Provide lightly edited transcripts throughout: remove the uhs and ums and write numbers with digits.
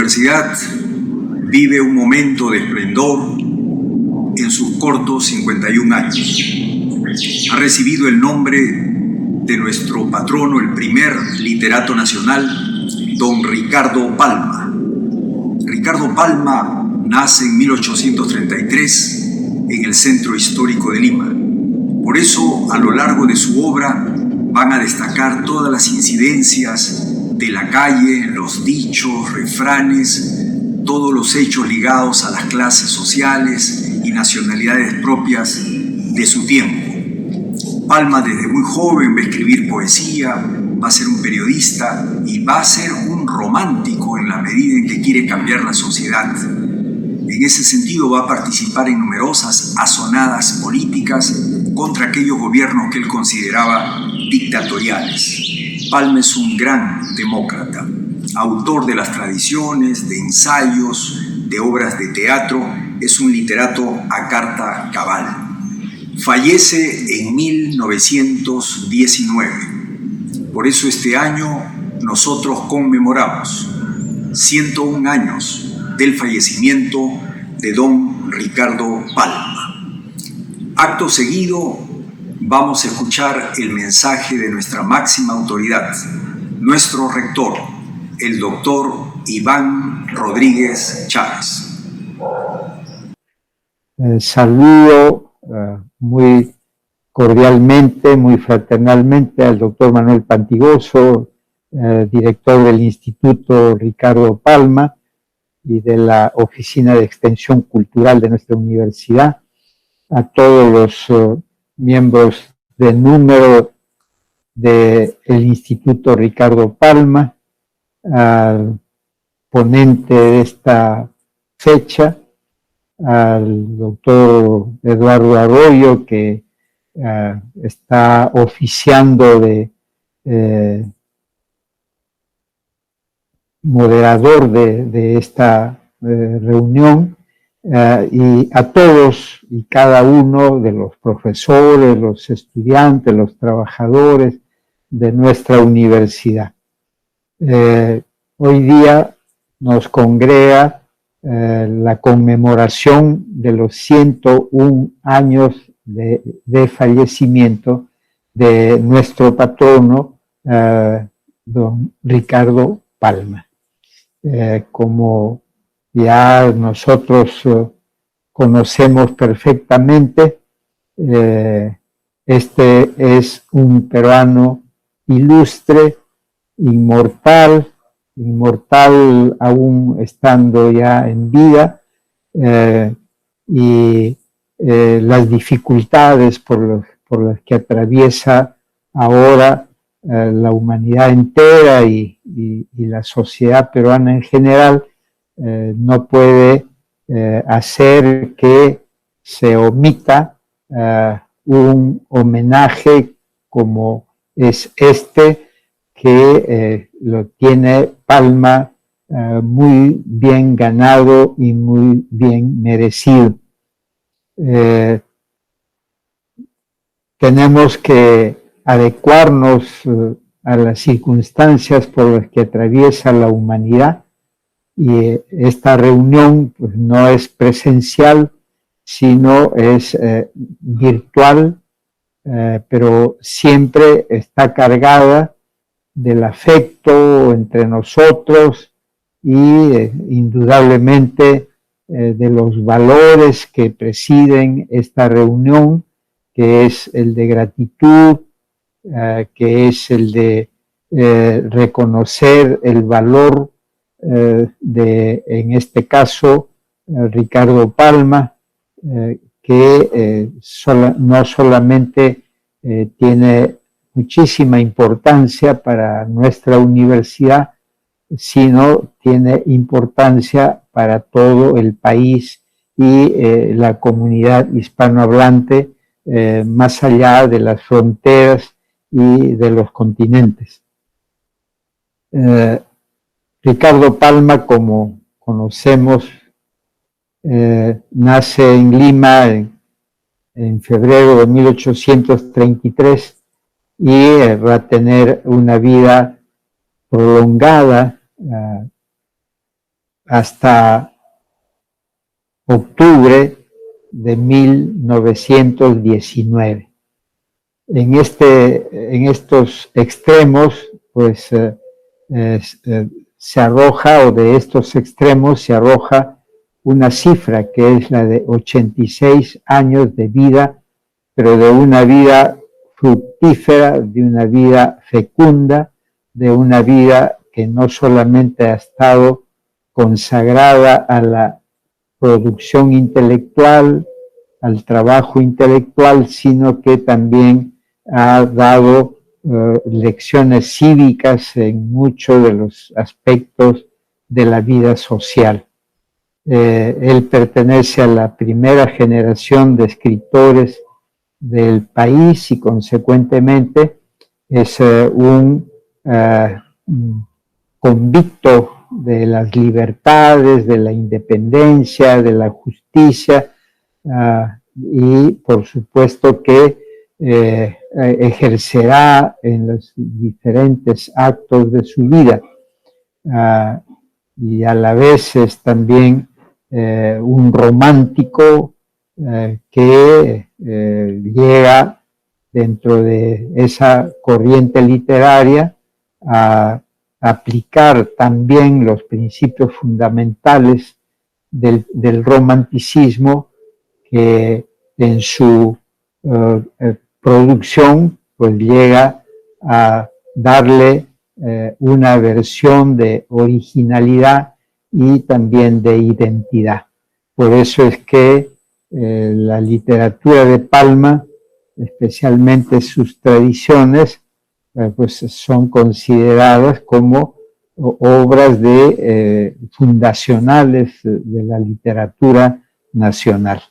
universidad vive un momento de esplendor en sus cortos 51 años. Ha recibido el nombre de nuestro patrono, el primer literato nacional, don Ricardo Palma. Ricardo Palma nace en 1833 en el centro histórico de Lima. Por eso, a lo largo de su obra, van a destacar todas las incidencias de la calle, los dichos, refranes, todos los hechos ligados a las clases sociales y nacionalidades propias de su tiempo. Palma desde muy joven va a escribir poesía, va a ser un periodista y va a ser un romántico en la medida en que quiere cambiar la sociedad. En ese sentido va a participar en numerosas azonadas políticas contra aquellos gobiernos que él consideraba dictatoriales. Palma es un gran demócrata, autor de las tradiciones, de ensayos, de obras de teatro, es un literato a carta cabal. Fallece en 1919. Por eso este año nosotros conmemoramos 101 años del fallecimiento de don Ricardo Palma. Acto seguido vamos a escuchar el mensaje de nuestra máxima autoridad, nuestro rector, el doctor Iván Rodríguez Chávez. Saludo muy cordialmente, muy fraternalmente al doctor Manuel Pantigoso, director del Instituto Ricardo Palma y de la Oficina de Extensión Cultural de nuestra universidad, a todos los miembros del número del Instituto Ricardo Palma, al ponente de esta fecha, al doctor Eduardo Arroyo, que está oficiando de moderador de esta reunión, y a todos y cada uno de los profesores, los estudiantes, los trabajadores de nuestra universidad. Hoy día nos congrega la conmemoración de los 101 años de fallecimiento de nuestro patrono, don Ricardo Palma. Como ya nosotros conocemos perfectamente, este es un peruano ilustre, inmortal aún estando ya en vida, y las dificultades por las que atraviesa ahora la humanidad entera y la sociedad peruana en general, no puede hacer que se omita un homenaje como es este, que lo tiene Palma muy bien ganado y muy bien merecido. Tenemos que adecuarnos a las circunstancias por las que atraviesa la humanidad, y esta reunión pues, no es presencial, sino es virtual, pero siempre está cargada del afecto entre nosotros y indudablemente de los valores que presiden esta reunión, que es el de gratitud, que es el de reconocer el valor de, en este caso, Ricardo Palma, que no solamente tiene muchísima importancia para nuestra universidad, sino tiene importancia para todo el país y la comunidad hispanohablante, más allá de las fronteras y de los continentes. Ricardo Palma, como conocemos, nace en Lima en febrero de 1833 y va a tener una vida prolongada hasta octubre de 1919. En estos extremos, pues se arroja, o de estos extremos se arroja una cifra que es la de 86 años de vida, pero de una vida fructífera, de una vida fecunda, de una vida que no solamente ha estado consagrada a la producción intelectual, al trabajo intelectual, sino que también ha dado lecciones cívicas en muchos de los aspectos de la vida social. Él pertenece a la primera generación de escritores del país y consecuentemente es un convicto de las libertades, de la independencia, de la justicia, y por supuesto que ejercerá en los diferentes actos de su vida, y a la vez es también un romántico que llega dentro de esa corriente literaria a aplicar también los principios fundamentales del romanticismo, que en su producción pues llega a darle una versión de originalidad y también de identidad. Por eso es que la literatura de Palma, especialmente sus tradiciones, pues son consideradas como obras fundacionales de la literatura nacional.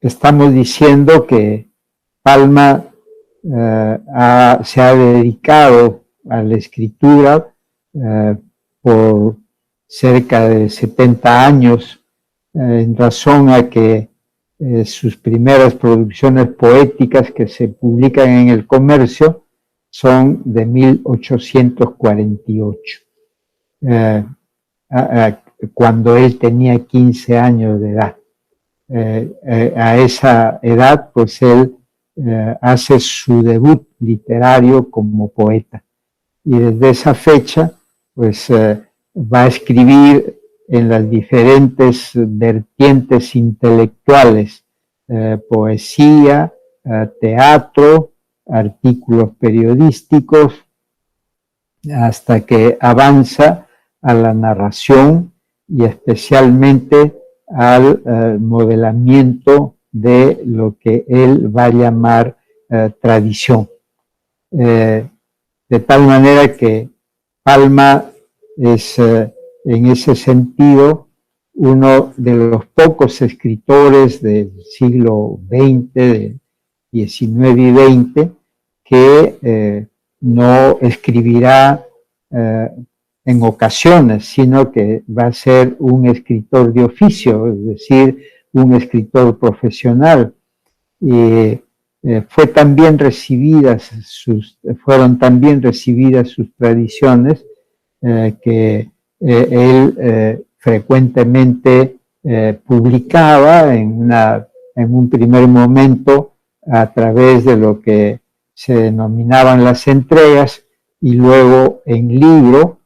Estamos diciendo que Palma se ha dedicado a la escritura por cerca de 70 años, en razón a que sus primeras producciones poéticas que se publican en el Comercio son de 1848, cuando él tenía 15 años de edad. A esa edad, pues él hace su debut literario como poeta. Y desde esa fecha, pues va a escribir en las diferentes vertientes intelectuales, poesía, teatro, artículos periodísticos, hasta que avanza a la narración y especialmente al modelamiento de lo que él va a llamar tradición. De tal manera que Palma es, en ese sentido, uno de los pocos escritores del siglo XX, del XIX y XX, que no escribirá en ocasiones, sino que va a ser un escritor de oficio, es decir, un escritor profesional. Y fueron también recibidas sus tradiciones, que él frecuentemente publicaba en un primer momento a través de lo que se denominaban las entregas, y luego en libro,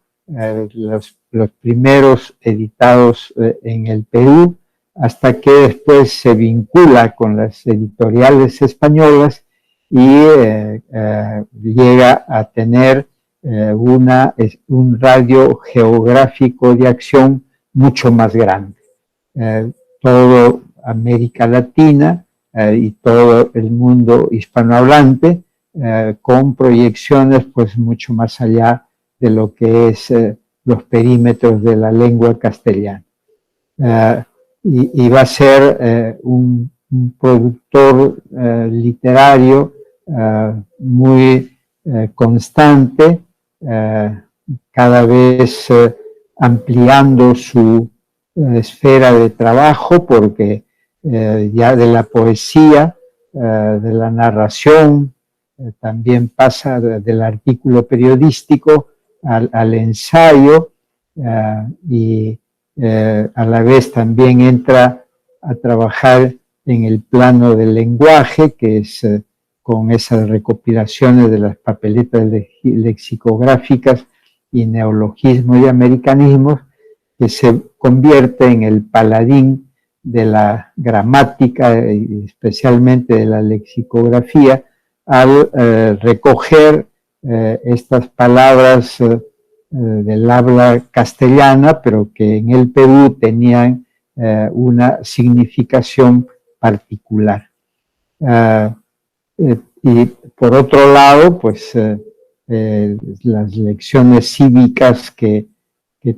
los primeros editados en el Perú, hasta que después se vincula con las editoriales españolas y llega a tener un radio geográfico de acción mucho más grande. Todo América Latina y todo el mundo hispanohablante, con proyecciones pues mucho más allá de lo que es los perímetros de la lengua castellana. Y va a ser un productor literario muy constante, cada vez ampliando su esfera de trabajo, porque ya de la poesía, de la narración, también pasa del artículo periodístico al ensayo y a la vez también entra a trabajar en el plano del lenguaje, que es con esas recopilaciones de las papeletas lexicográficas y neologismos y americanismos, que se convierte en el paladín de la gramática, especialmente de la lexicografía, al recoger estas palabras del habla castellana, pero que en el Perú tenían una significación particular. Y por otro lado, pues las lecciones cívicas que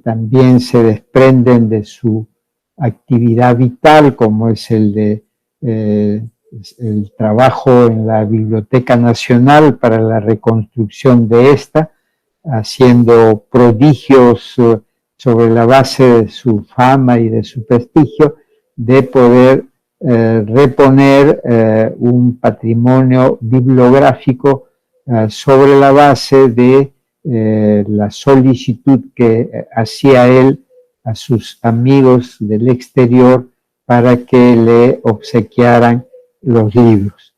también se desprenden de su actividad vital, como es el trabajo en la Biblioteca Nacional para la reconstrucción de esta, haciendo prodigios sobre la base de su fama y de su prestigio, de poder reponer un patrimonio bibliográfico sobre la base de la solicitud que hacía él a sus amigos del exterior para que le obsequiaran los libros.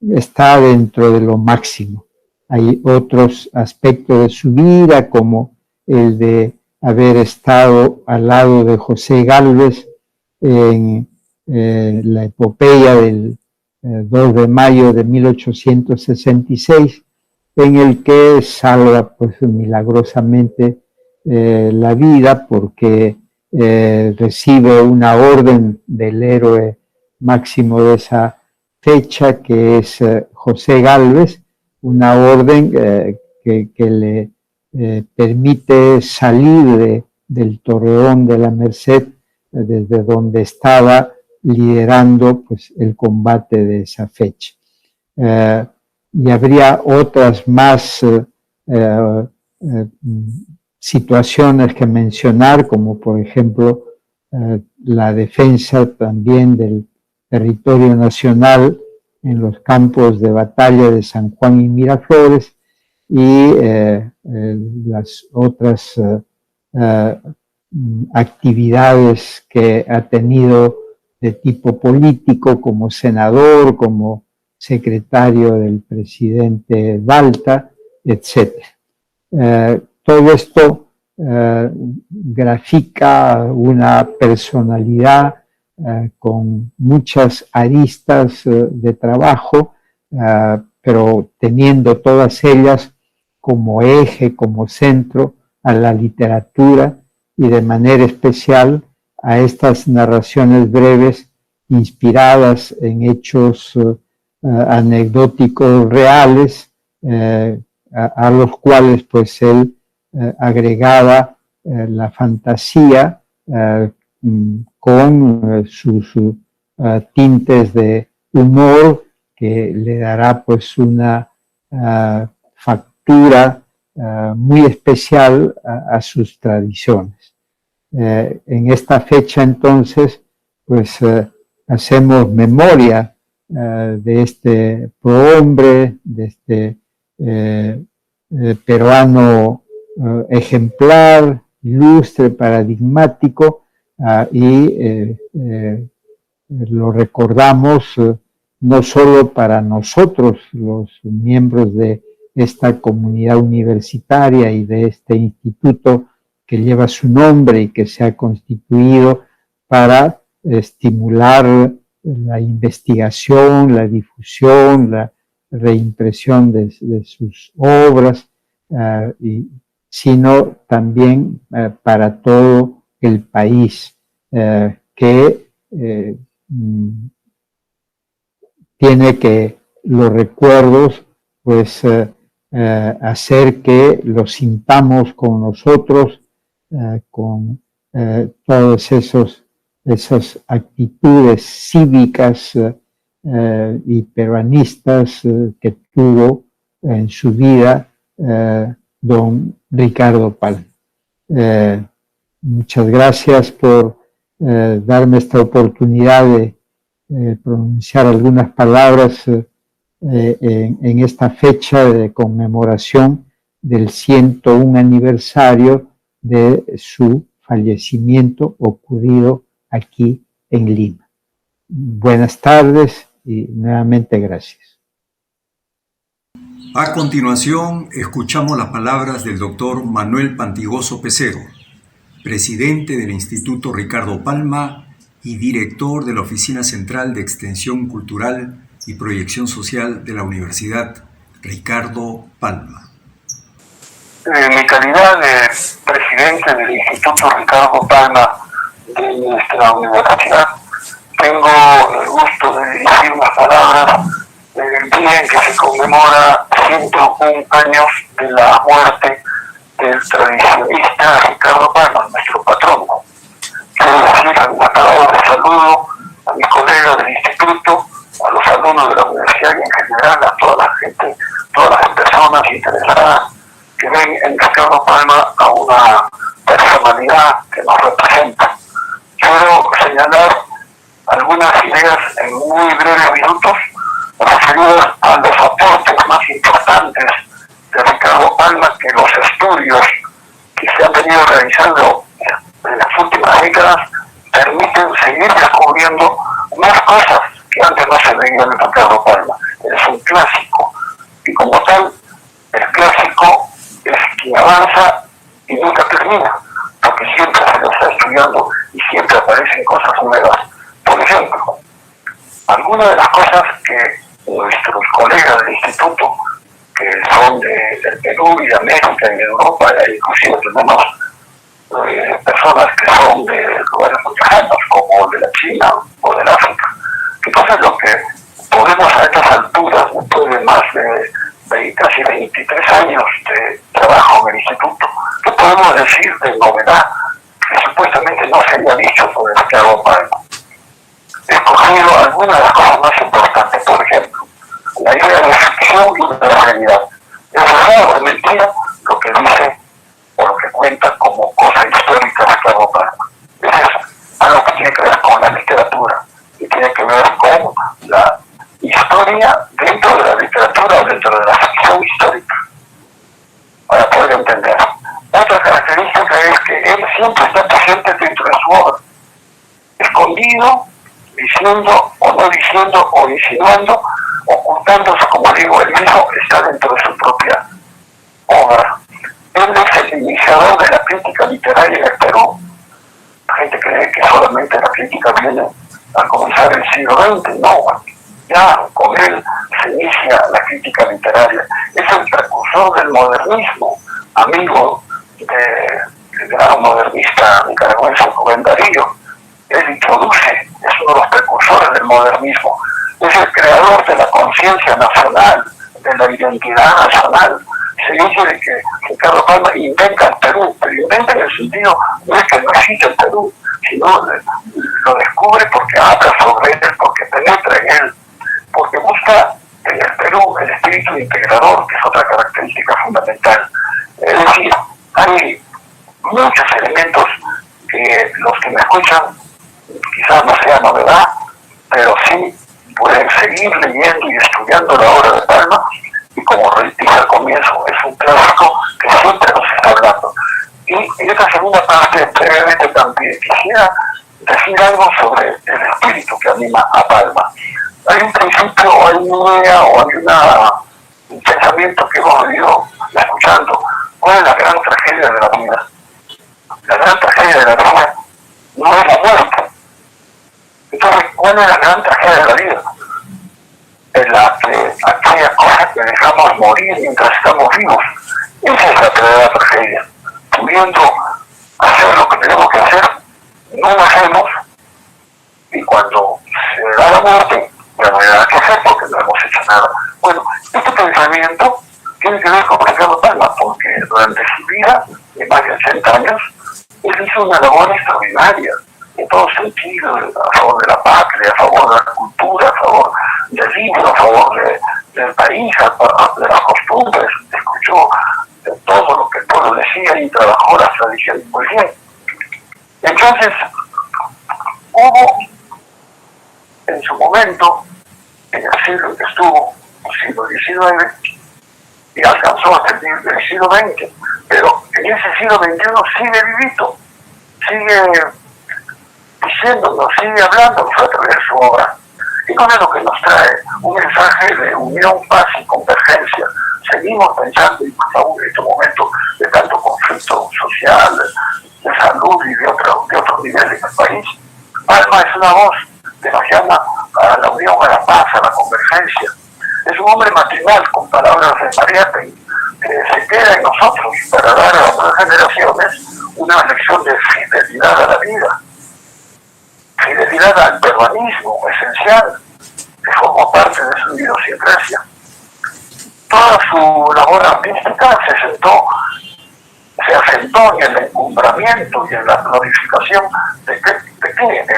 Está dentro de lo máximo. Hay otros aspectos de su vida, como el de haber estado al lado de José Gálvez en la epopeya del 2 de mayo de 1866, en el que salva pues milagrosamente la vida, porque recibe una orden del héroe máximo de esa fecha, que es José Gálvez, una orden que le permite salir del Torreón de la Merced, desde donde estaba liderando pues el combate de esa fecha. Y habría otras más situaciones que mencionar, como por ejemplo la defensa también del territorio nacional en los campos de batalla de San Juan y Miraflores, y las otras actividades que ha tenido de tipo político, como senador, como secretario del presidente Balta, etc. Todo esto grafica una personalidad con muchas aristas de trabajo, pero teniendo todas ellas como eje, como centro a la literatura, y de manera especial a estas narraciones breves inspiradas en hechos anecdóticos reales, a los cuales pues él agregaba la fantasía con sus tintes de humor, que le dará pues una factura muy especial a sus tradiciones. En esta fecha entonces pues hacemos memoria de este prohombre, de este peruano ejemplar, ilustre, paradigmático, y lo recordamos no solo para nosotros, los miembros de esta comunidad universitaria y de este instituto que lleva su nombre y que se ha constituido para estimular la investigación, la difusión, la reimpresión de sus obras, sino también para todo el país, que tiene que los recuerdos pues hacer que los sintamos con nosotros, con todas esas actitudes cívicas y peruanistas que tuvo en su vida don Ricardo Palma. Muchas gracias por darme esta oportunidad de pronunciar algunas palabras en esta fecha de conmemoración del 101 aniversario de su fallecimiento ocurrido aquí en Lima. Buenas tardes y nuevamente gracias. A continuación, escuchamos las palabras del doctor Manuel Pantigoso Pecero, presidente del Instituto Ricardo Palma y director de la Oficina Central de Extensión Cultural y Proyección Social de la Universidad Ricardo Palma. En mi calidad de presidente del Instituto Ricardo Palma de nuestra universidad, tengo el gusto de dirigir unas palabras el día en que se conmemora 101 años de la muerte del tradicionista Ricardo Palma, nuestro patrono. Quiero decir algunas palabras de saludo a mis colegas del instituto, a los alumnos de la universidad y en general a toda la gente, todas las personas interesadas que ven en Ricardo Palma a una personalidad que nos representa. Quiero señalar algunas ideas en muy breves minutos referidas a los aportes más importantes de Ricardo Palma, que los estudios que se han venido realizando en las últimas décadas permiten seguir descubriendo más cosas que antes no se veían en Ricardo Palma. Es un clásico y como tal, el clásico es que avanza y nunca termina, porque siempre se lo está estudiando y siempre aparecen cosas nuevas. Por ejemplo, algunas de las cosas que nuestros colegas del instituto, que son del Perú y de América y de Europa, e inclusive tenemos personas que son de lugares muy lejanos, como de la China o del África. Entonces lo que podemos a estas alturas, después de más de casi 23 años de trabajo en el instituto, ¿qué podemos decir de novedad que supuestamente no se había dicho sobre Ricardo Palma? He escogido algunas de las cosas más importantes, por ejemplo, la idea de ficción y de la realidad. Es verdad o es mentira lo que dice o lo que cuenta como cosa histórica Ricardo Palma. Eso es algo que tiene que ver con la literatura y tiene que ver con la historia dentro de la literatura o dentro de la ficción histórica, para poder entender. Otra característica es que él siempre está presente dentro de su obra, escondido, diciendo o no diciendo o insinuando, ocultándose, como digo, él mismo está dentro de su propia obra. Él es el iniciador de la crítica literaria en el Perú. La gente cree que solamente la crítica viene al comenzar el siglo XX, no, ya con él se inicia la crítica literaria. Es el precursor del modernismo, amigo del gran modernista nicaragüense Rubén Darío. Él introduce, es uno de los precursores del modernismo, es el creador de la conciencia nacional, de la identidad nacional. Se dice de que Ricardo Palma inventa el Perú, pero inventa en el sentido no es que no existe el Perú, sino lo descubre porque habla sobre él, porque penetra en él, porque busca en el Perú el espíritu integrador, que es otra característica fundamental. Es decir, hay muchos elementos que los que me escuchan quizás no sea novedad, pero sí pueden seguir leyendo y estudiando la obra de Palma, y como dije al comienzo, es un clásico que siempre nos está hablando. Y en esta segunda parte, brevemente también quisiera decir algo sobre el espíritu que anima a Palma. Hay un principio, o hay una idea, o hay un pensamiento que hemos venido escuchando. ¿Cuál es la gran tragedia de la vida? La gran tragedia de la vida no es la muerte. Entonces, ¿cuál es la gran tragedia de la vida? Es aquella cosa que dejamos morir mientras estamos vivos. Esa es la verdadera tragedia. Pudiendo hacer lo que tenemos que hacer, no lo hacemos, y cuando se da la muerte, ya no hay nada que hacer porque no hemos hecho nada. Bueno, este pensamiento tiene que ver con Ricardo Palma, porque durante su vida, de más de 80 años, él hizo una labor extraordinaria, en todos sentidos, a favor de la patria, a favor de la cultura, a favor del libro, a favor del país, de las costumbres, escuchó de todo lo que el pueblo decía y trabajó las tradiciones muy bien. Entonces, hubo en su momento, en el siglo que estuvo, el siglo XIX, y alcanzó hasta el siglo XX, pero en ese siglo XXI sigue vivito, sigue diciéndonos, sigue hablándonos a través de su obra. Y con eso que nos trae un mensaje de unión, paz y convergencia. Seguimos pensando, y por favor, en este momento de tanto conflicto social, de salud y de otros niveles del país, Palma es una voz que nos llama a la unión, a la paz, a la convergencia. Es un hombre maternal, con palabras de Mariátegui, que se queda en nosotros para dar a las nuevas generaciones una lección de fidelidad a la vida, fidelidad al peruanismo esencial, que formó parte de su idiosincrasia. Toda su labor artística se asentó en el encumbramiento y en la glorificación de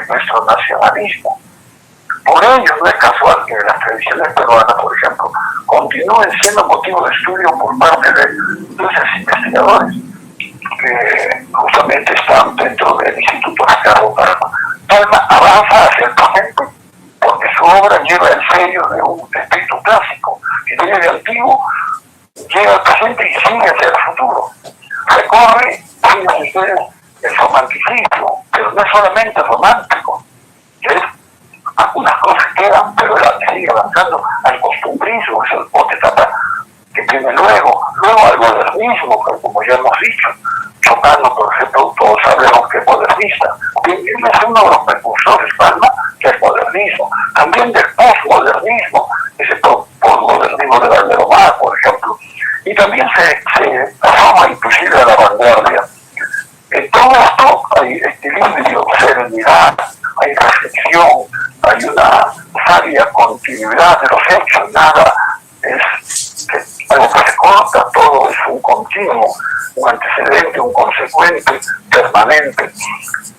nuestro nacionalismo. Por ello no es casual que las tradiciones peruanas, por ejemplo, continúen siendo motivo de estudio por parte de muchos investigadores que justamente están dentro del Instituto Ricardo Palma. Palma avanza hacia el presente porque su obra lleva el sello de un espíritu clásico, que viene de antiguo, llega al presente y sigue hacia el futuro. Recorre, fíjense ustedes, el romanticismo, pero no es solamente romántico, algunas cosas quedan, pero él sigue avanzando al costumbrismo, es otra etapa que tiene luego al modernismo, que como ya hemos dicho, Chopin, por ejemplo, todos sabemos que es modernista. Él es uno de los precursores, Palma, que es modernismo. También del postmodernismo, ese postmodernismo de Valdemar, por ejemplo. Y también se asoma inclusive a la vanguardia. En todo esto hay equilibrio, serenidad, hay reflexión, hay una sabia continuidad de los hechos, nada es algo que se corta, todo es un continuo, un antecedente, un consecuente, permanente,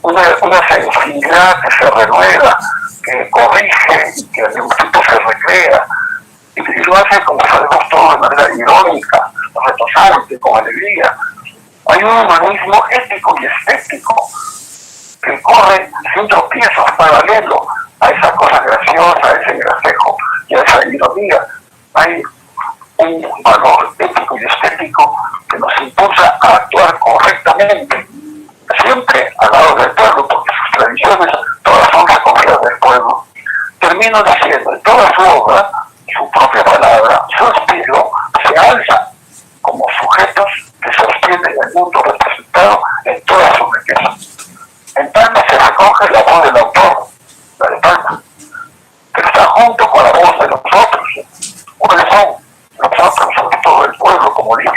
una sensibilidad que se renueva, que corrige y que al mismo tiempo se recrea, y lo hace, como sabemos todos, de manera irónica, retosante, con alegría. Hay un humanismo ético y estético que corre sin tropiezos, paralelo a esa cosa graciosa, a ese gracejo y a esa ironía. Hay un valor ético y estético que nos impulsa a actuar correctamente, siempre al lado del pueblo, porque sus tradiciones todas son recogidas del pueblo. Termino diciendo, en toda su obra, su propia palabra, su espíritu se alza como sujetos que se sostienen en el mundo representado en toda su riqueza. En Palma se recoge la voz del autor, la de Palma, que está junto con la voz de los otros. ¿Cuáles son? Nosotros, sobre todo el pueblo, como dije.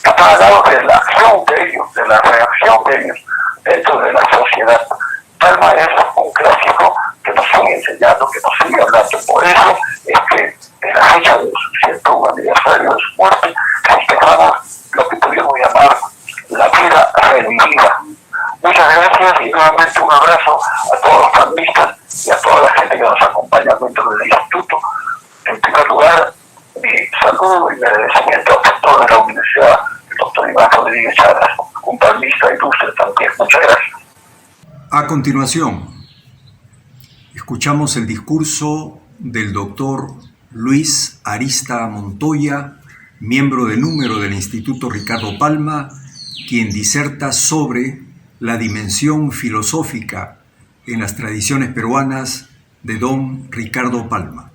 Está al lado de la acción de ellos, de la reacción de ellos dentro de la sociedad. Palma es un clásico que nos sigue enseñando, que nos sigue hablando. Por eso es que en la fecha de su 101 aniversario de su muerte festejamos lo que podríamos llamar la vida revivida. Muchas gracias y nuevamente un abrazo a todos los palmistas y a toda la gente que nos acompaña dentro del instituto. En primer lugar, mi saludo y mi agradecimiento al rector de la universidad, el doctor Iván Rodríguez Charas, un palmista ilustre también. Muchas gracias. A continuación, escuchamos el discurso del doctor Luis Arista Montoya, miembro de número del Instituto Ricardo Palma, quien diserta sobre la dimensión filosófica en las tradiciones peruanas de don Ricardo Palma.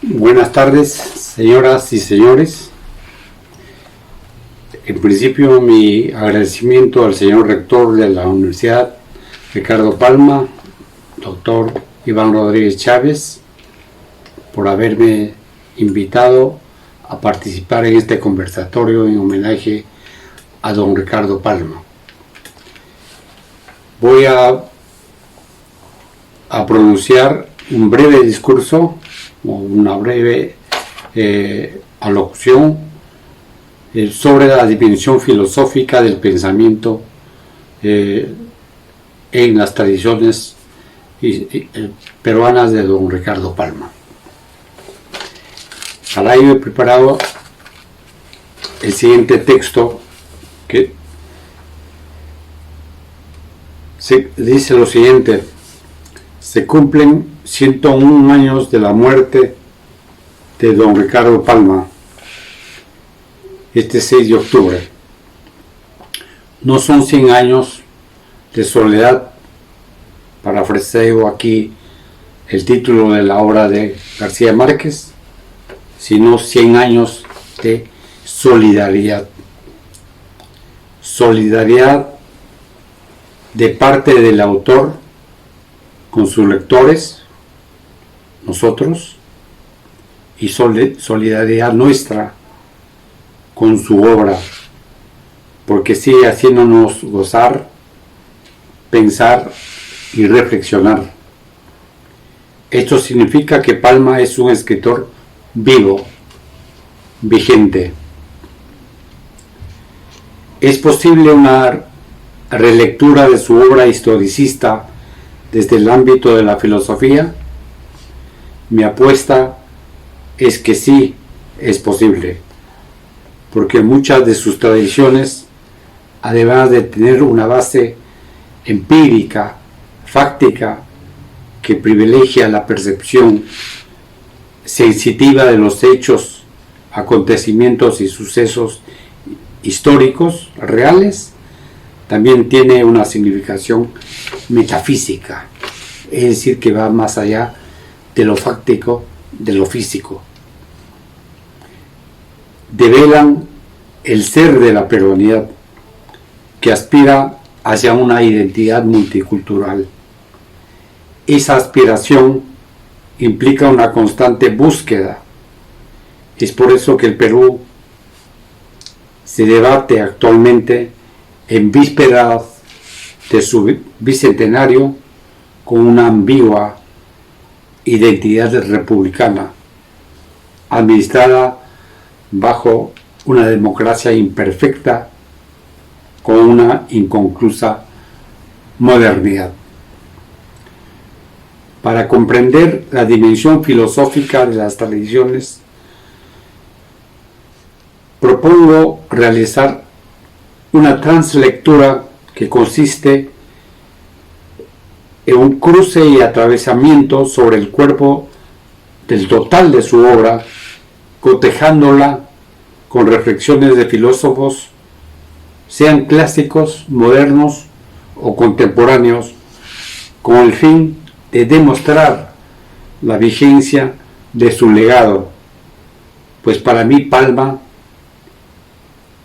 Buenas tardes, señoras y señores. En principio, mi agradecimiento al señor rector de la Universidad Ricardo Palma, doctor Iván Rodríguez Chávez, por haberme invitado a participar en este conversatorio en homenaje a don Ricardo Palma. Voy a pronunciar un breve discurso, una breve alocución sobre la dimensión filosófica del pensamiento en las tradiciones peruanas de don Ricardo Palma. Para ello he preparado el siguiente texto que dice lo siguiente: Se cumplen 101 años de la muerte de don Ricardo Palma, este 6 de octubre. No son 100 años de soledad, parafraseo aquí el título de la obra de García Márquez, sino 100 años de solidaridad. Solidaridad de parte del autor con sus lectores, nosotros, y solidaridad nuestra con su obra, porque sigue haciéndonos gozar, pensar y reflexionar. Esto significa que Palma es un escritor vivo, vigente. ¿Es posible una relectura de su obra historicista desde el ámbito de la filosofía? Mi apuesta es que sí es posible, porque muchas de sus tradiciones, además de tener una base empírica, fáctica, que privilegia la percepción sensitiva de los hechos, acontecimientos y sucesos históricos reales, también tiene una significación metafísica, es decir, que va más allá de lo fáctico, de lo físico. Develan el ser de la peruanidad, que aspira hacia una identidad multicultural. Esa aspiración implica una constante búsqueda. Es por eso que el Perú se debate actualmente en vísperas de su bicentenario con una ambigua identidad republicana, administrada bajo una democracia imperfecta con una inconclusa modernidad. Para comprender la dimensión filosófica de las tradiciones, propongo realizar una translectura que consiste en un cruce y atravesamiento sobre el cuerpo del total de su obra, cotejándola con reflexiones de filósofos, sean clásicos, modernos o contemporáneos, con el fin de demostrar la vigencia de su legado, pues para mí Palma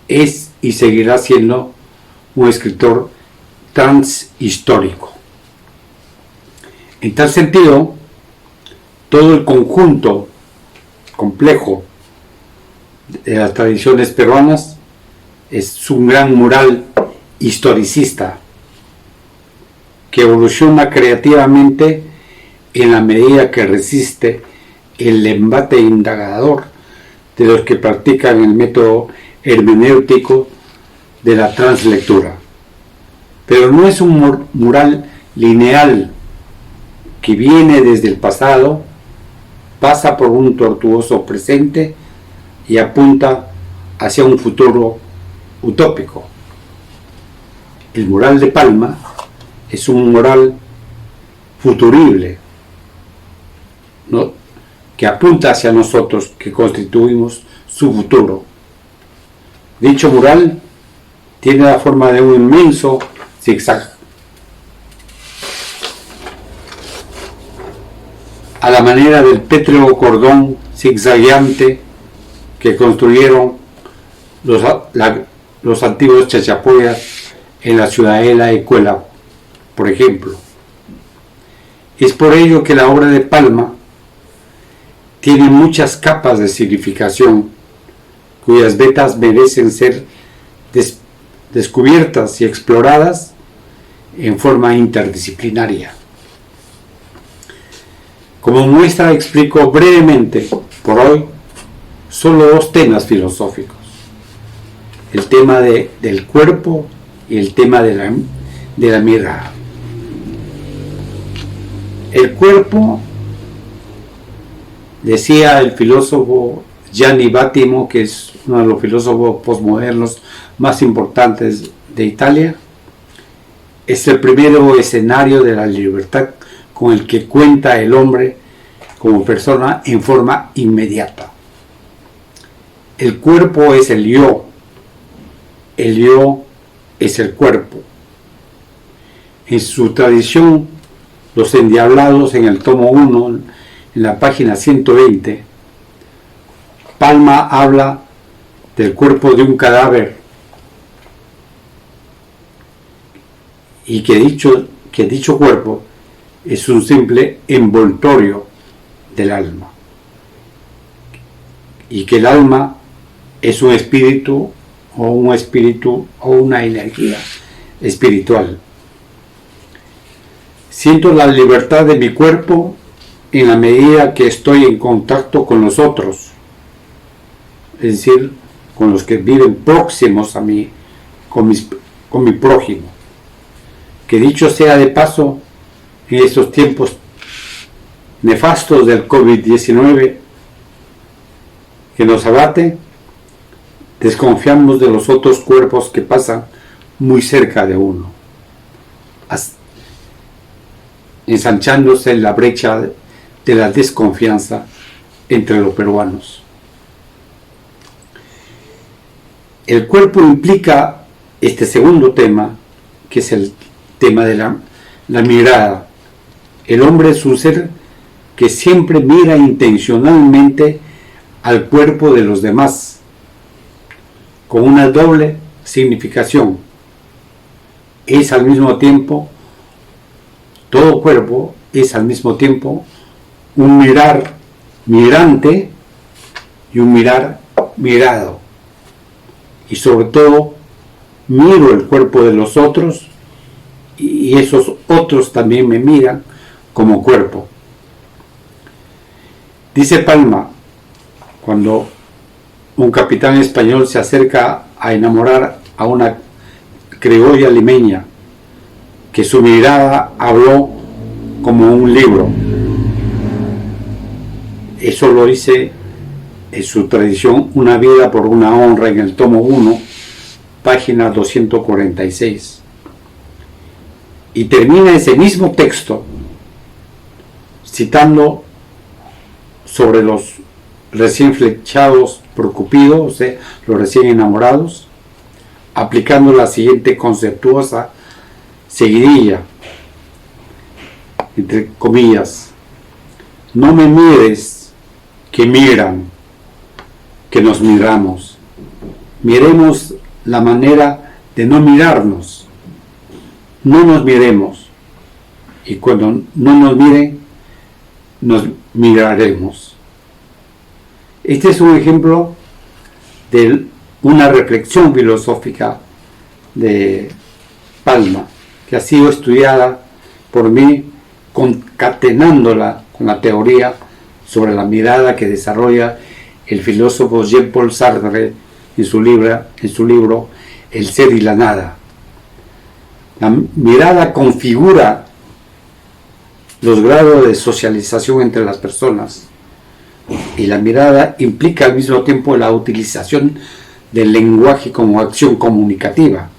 es y seguirá siendo un escritor transhistórico. En tal sentido, todo el conjunto complejo de las tradiciones peruanas es un gran mural historicista que evoluciona creativamente en la medida que resiste el embate indagador de los que practican el método hermenéutico de la translectura. Pero no es un mural lineal que viene desde el pasado, pasa por un tortuoso presente y apunta hacia un futuro utópico. El mural de Palma es un mural futurible, ¿no?, que apunta hacia nosotros, que constituimos su futuro. Dicho mural tiene la forma de un inmenso zigzag, a la manera del pétreo cordón zigzagueante que construyeron los antiguos chachapoyas en la ciudadela de Cuela, por ejemplo. Es por ello que la obra de Palma tiene muchas capas de significación, cuyas vetas merecen ser descubiertas y exploradas en forma interdisciplinaria. Como muestra explico brevemente, por hoy, solo dos temas filosóficos: el tema del cuerpo y el tema de la mirada. El cuerpo, decía el filósofo Gianni Vattimo, que es uno de los filósofos posmodernos más importantes de Italia, es el primer escenario de la libertad con el que cuenta el hombre como persona en forma inmediata. El cuerpo es el yo es el cuerpo. En su tradición, los endiablados, en el tomo 1, en la página 120, Palma habla del cuerpo de un cadáver y que dicho cuerpo es un simple envoltorio del alma, y que el alma es un espíritu o una energía espiritual. Siento la libertad de mi cuerpo en la medida que estoy en contacto con los otros, es decir, con los que viven próximos a mí, con mi prójimo. Que dicho sea de paso, en estos tiempos nefastos del COVID-19 que nos abate, desconfiamos de los otros cuerpos que pasan muy cerca de uno, ensanchándose la brecha de la desconfianza entre los peruanos. El cuerpo implica este segundo tema, que es el tema de la mirada. El hombre es un ser que siempre mira intencionalmente al cuerpo de los demás, con una doble significación. Es al mismo tiempo, todo cuerpo es al mismo tiempo un mirar mirante y un mirar mirado. Y sobre todo, miro el cuerpo de los otros y esos otros también me miran como cuerpo. Dice Palma, cuando un capitán español se acerca a enamorar a una criolla limeña, que su mirada habló como un libro. Eso lo dice en su tradición Una vida por una honra, en el tomo 1, página 246. Y termina ese mismo texto citando sobre los recién flechados por Cupido, o sea, los recién enamorados, aplicando la siguiente conceptuosa seguidilla, entre comillas: no me mires, que miran, que nos miramos. Miremos la manera de no mirarnos. No nos miremos, y cuando no nos miren, nos miraremos. Este es un ejemplo de una reflexión filosófica de Palma, que ha sido estudiada por mí, concatenándola con la teoría sobre la mirada que desarrolla el filósofo Jean-Paul Sartre en su libro El ser y la nada. La mirada configura los grados de socialización entre las personas, y la mirada implica al mismo tiempo la utilización del lenguaje como acción comunicativa,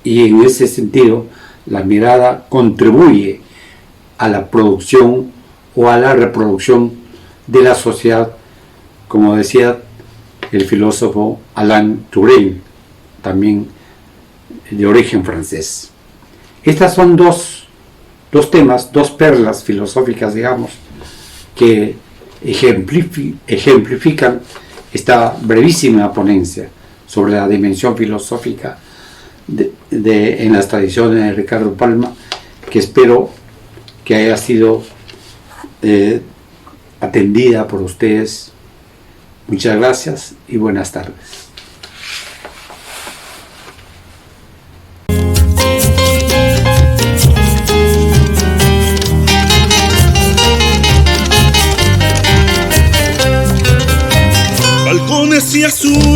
y en ese sentido la mirada contribuye a la producción o a la reproducción de la sociedad, como decía el filósofo Alain Touraine, también de origen francés. Estas son dos temas, dos perlas filosóficas, digamos, que ejemplifican esta brevísima ponencia sobre la dimensión filosófica en las tradiciones de Ricardo Palma, que espero que haya sido atendida por ustedes. Muchas gracias y buenas tardes. Balcones y azul